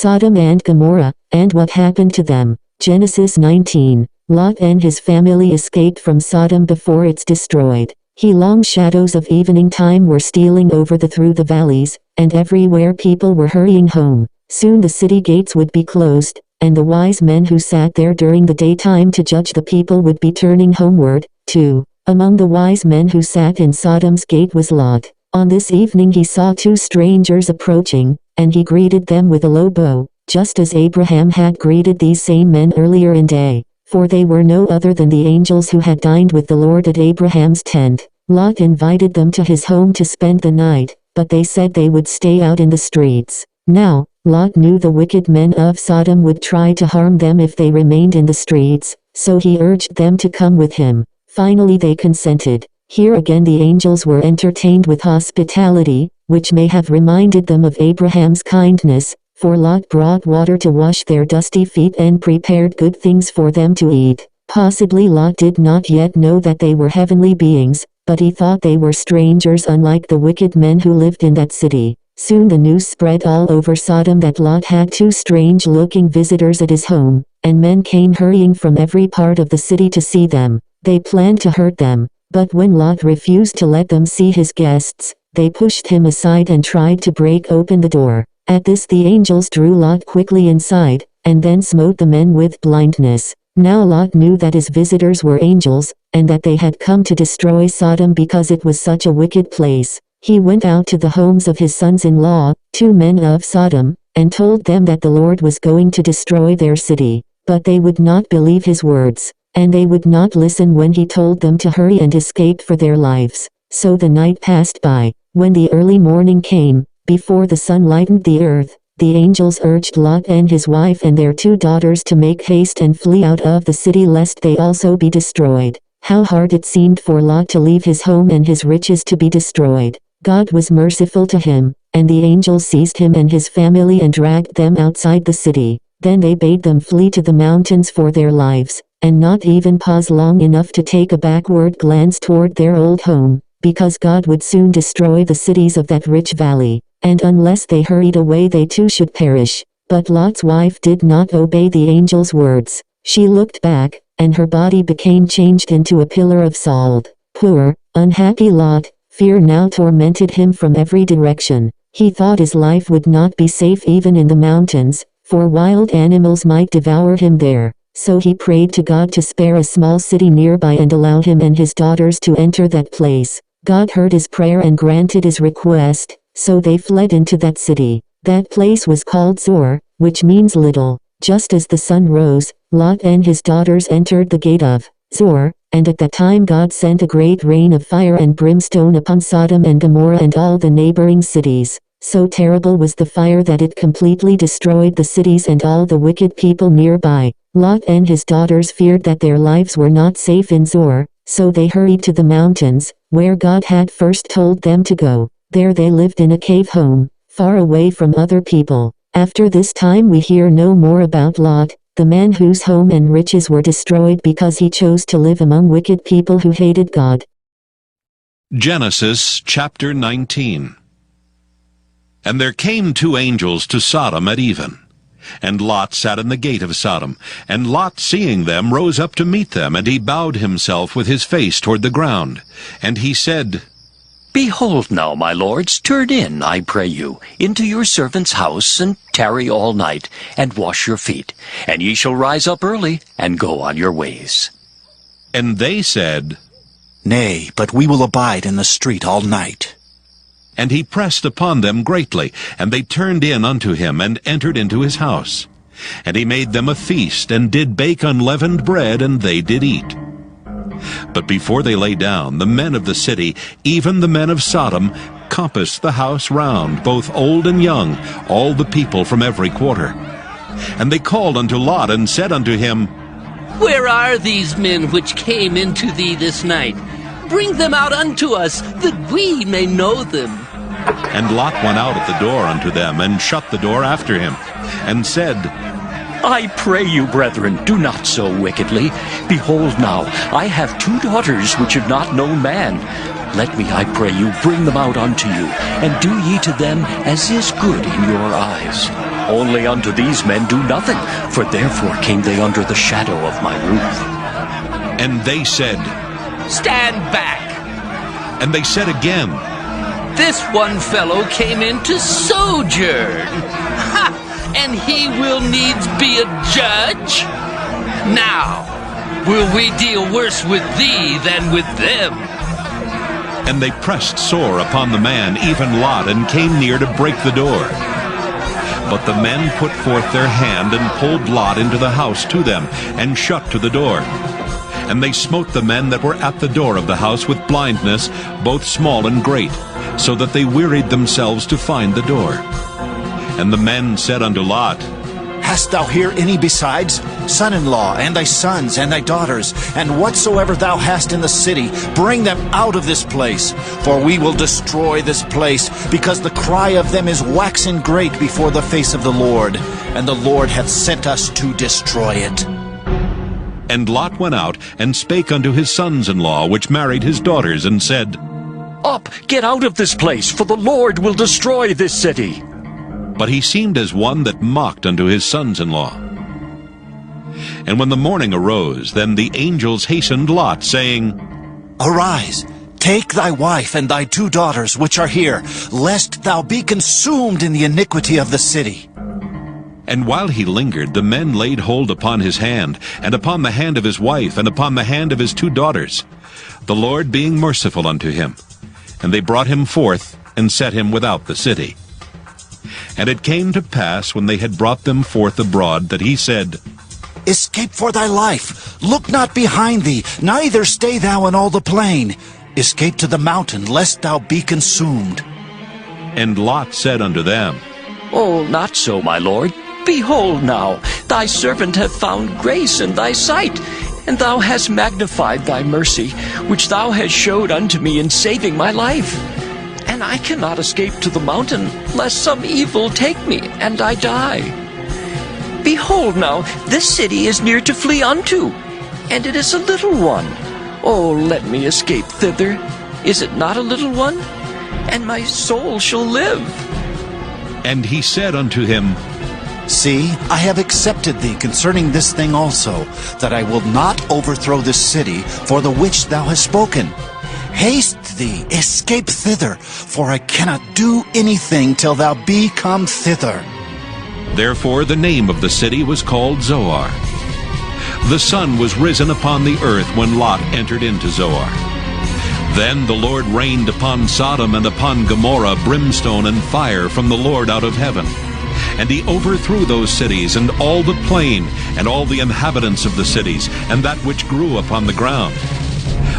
Sodom and Gomorrah, and what happened to them. Genesis 19. Lot and his family escaped from Sodom before it's destroyed. Long shadows of evening time were stealing through the valleys, and everywhere people were hurrying home. Soon the city gates would be closed, and the wise men who sat there during the daytime to judge the people would be turning homeward, too. Among the wise men who sat in Sodom's gate was Lot. On this evening he saw two strangers approaching, and he greeted them with a low bow, just as Abraham had greeted these same men earlier in day. For they were no other than the angels who had dined with the Lord at Abraham's tent. Lot invited them to his home to spend the night, but they said they would stay out in the streets. Now, Lot knew the wicked men of Sodom would try to harm them if they remained in the streets, so he urged them to come with him. Finally they consented. Here again the angels were entertained with hospitality, which may have reminded them of Abraham's kindness, for Lot brought water to wash their dusty feet and prepared good things for them to eat. Possibly Lot did not yet know that they were heavenly beings, but he thought they were strangers unlike the wicked men who lived in that city. Soon the news spread all over Sodom that Lot had two strange-looking visitors at his home, and men came hurrying from every part of the city to see them. They planned to hurt them, but when Lot refused to let them see his guests, they pushed him aside and tried to break open the door. At this the angels drew Lot quickly inside, and then smote the men with blindness. Now Lot knew that his visitors were angels, and that they had come to destroy Sodom because it was such a wicked place. He went out to the homes of his sons-in-law, two men of Sodom, and told them that the Lord was going to destroy their city. But they would not believe his words, and they would not listen when he told them to hurry and escape for their lives. So the night passed by. When the early morning came, before the sun lightened the earth, the angels urged Lot and his wife and their two daughters to make haste and flee out of the city lest they also be destroyed. How hard it seemed for Lot to leave his home and his riches to be destroyed. God was merciful to him, and the angels seized him and his family and dragged them outside the city. Then they bade them flee to the mountains for their lives, and not even pause long enough to take a backward glance toward their old home, because God would soon destroy the cities of that rich valley. And unless they hurried away they too should perish. But Lot's wife did not obey the angel's words. She looked back, and her body became changed into a pillar of salt. Poor, unhappy Lot, fear now tormented him from every direction. He thought his life would not be safe even in the mountains, for wild animals might devour him there. So he prayed to God to spare a small city nearby and allow him and his daughters to enter that place. God heard his prayer and granted his request. So they fled into that city. That place was called Zoar, which means little. Just as the sun rose, Lot and his daughters entered the gate of Zoar, and at that time God sent a great rain of fire and brimstone upon Sodom and Gomorrah and all the neighboring cities. So terrible was the fire that it completely destroyed the cities and all the wicked people nearby. Lot and his daughters feared that their lives were not safe in Zoar, so they hurried to the mountains, where God had first told them to go. There they lived in a cave home, far away from other people. After this time we hear no more about Lot, the man whose home and riches were destroyed because he chose to live among wicked people who hated God. Genesis chapter 19. And there came two angels to Sodom at even. And Lot sat in the gate of Sodom. And Lot, seeing them, rose up to meet them, and he bowed himself with his face toward the ground. And he said, Behold now, my lords, turn in, I pray you, into your servant's house, and tarry all night, and wash your feet, and ye shall rise up early, and go on your ways. And they said, Nay, but we will abide in the street all night. And he pressed upon them greatly, and they turned in unto him, and entered into his house. And he made them a feast, and did bake unleavened bread, and they did eat. But before they lay down, the men of the city, even the men of Sodom, compassed the house round, both old and young, all the people from every quarter. And they called unto Lot, and said unto him, Where are these men which came into thee this night? Bring them out unto us, that we may know them. And Lot went out at the door unto them, and shut the door after him, and said, I pray you, brethren, do not so wickedly. Behold now, I have two daughters which have not known man. Let me, I pray you, bring them out unto you, and do ye to them as is good in your eyes. Only unto these men do nothing, for therefore came they under the shadow of my roof. And they said, Stand back! and they said again, This one fellow came in to sojourn. Ha! And he will needs be a judge? Now, will we deal worse with thee than with them? And they pressed sore upon the man, even Lot, and came near to break the door. But the men put forth their hand, and pulled Lot into the house to them, and shut to the door. And they smote the men that were at the door of the house with blindness, both small and great, so that they wearied themselves to find the door. And the men said unto Lot, Hast thou here any besides? Son-in-law, and thy sons, and thy daughters, and whatsoever thou hast in the city, bring them out of this place. For we will destroy this place, because the cry of them is waxen great before the face of the Lord, and the Lord hath sent us to destroy it. And Lot went out, and spake unto his sons-in-law, which married his daughters, and said, Up, get out of this place, for the Lord will destroy this city. But he seemed as one that mocked unto his sons-in-law. And when the morning arose, then the angels hastened Lot, saying, Arise, take thy wife and thy 2 daughters which are here, lest thou be consumed in the iniquity of the city. And while he lingered, the men laid hold upon his hand, and upon the hand of his wife, and upon the hand of his 2 daughters, the Lord being merciful unto him. And they brought him forth, and set him without the city. And it came to pass, when they had brought them forth abroad, that he said, Escape for thy life, look not behind thee, neither stay thou in all the plain. Escape to the mountain, lest thou be consumed. And Lot said unto them, Oh, not so, my lord. Behold now, thy servant hath found grace in thy sight, and thou hast magnified thy mercy, which thou hast showed unto me in saving my life. And I cannot escape to the mountain, lest some evil take me, and I die. Behold now, this city is near to flee unto, and it is a little one. Oh, let me escape thither. Is it not a little one? And my soul shall live. And he said unto him, See, I have accepted thee concerning this thing also, that I will not overthrow this city for the which thou hast spoken. Haste thee, escape thither, for I cannot do anything till thou be come thither. Therefore the name of the city was called Zoar. The sun was risen upon the earth when Lot entered into Zoar. Then the Lord rained upon Sodom and upon Gomorrah brimstone and fire from the Lord out of heaven. And he overthrew those cities, and all the plain, and all the inhabitants of the cities, and that which grew upon the ground.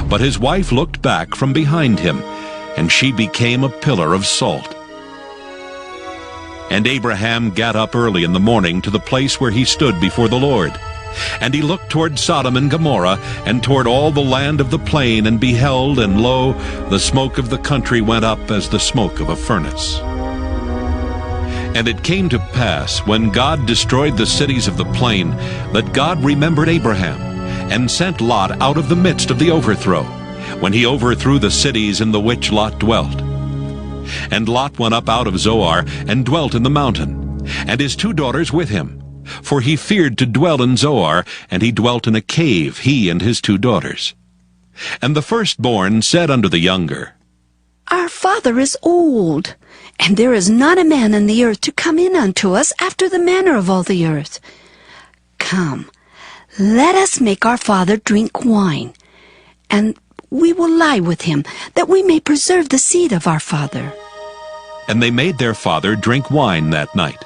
But his wife looked back from behind him, and she became a pillar of salt. And Abraham gat up early in the morning to the place where he stood before the Lord. And he looked toward Sodom and Gomorrah, and toward all the land of the plain, and beheld, and lo, the smoke of the country went up as the smoke of a furnace. And it came to pass, when God destroyed the cities of the plain, that God remembered Abraham, and sent Lot out of the midst of the overthrow, when he overthrew the cities in the which Lot dwelt. And Lot went up out of Zoar, and dwelt in the mountain, and his 2 daughters with him. For he feared to dwell in Zoar, and he dwelt in a cave, he and his 2 daughters. And the firstborn said unto the younger, Our father is old, and there is not a man in the earth to come in unto us after the manner of all the earth. Come, let us make our father drink wine, and we will lie with him, that we may preserve the seed of our father. And they made their father drink wine that night.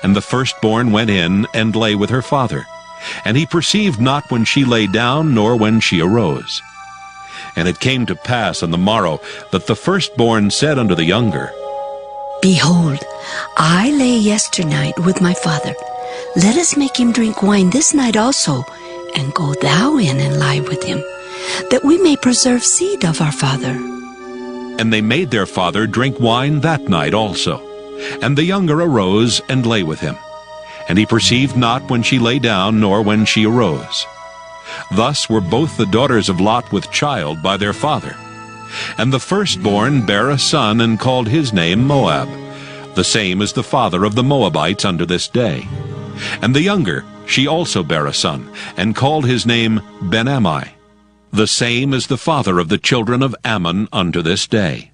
And the firstborn went in, and lay with her father. And he perceived not when she lay down, nor when she arose. And it came to pass on the morrow, that the firstborn said unto the younger, Behold, I lay yesternight with my father. Let us make him drink wine this night also, and go thou in and lie with him, that we may preserve seed of our father. And they made their father drink wine that night also. And the younger arose, and lay with him. And he perceived not when she lay down, nor when she arose. Thus were both the daughters of Lot with child by their father. And the firstborn bare a son, and called his name Moab. The same is the father of the Moabites unto this day. And the younger, she also bare a son, and called his name Ben-Ammi. The same is the father of the children of Ammon unto this day.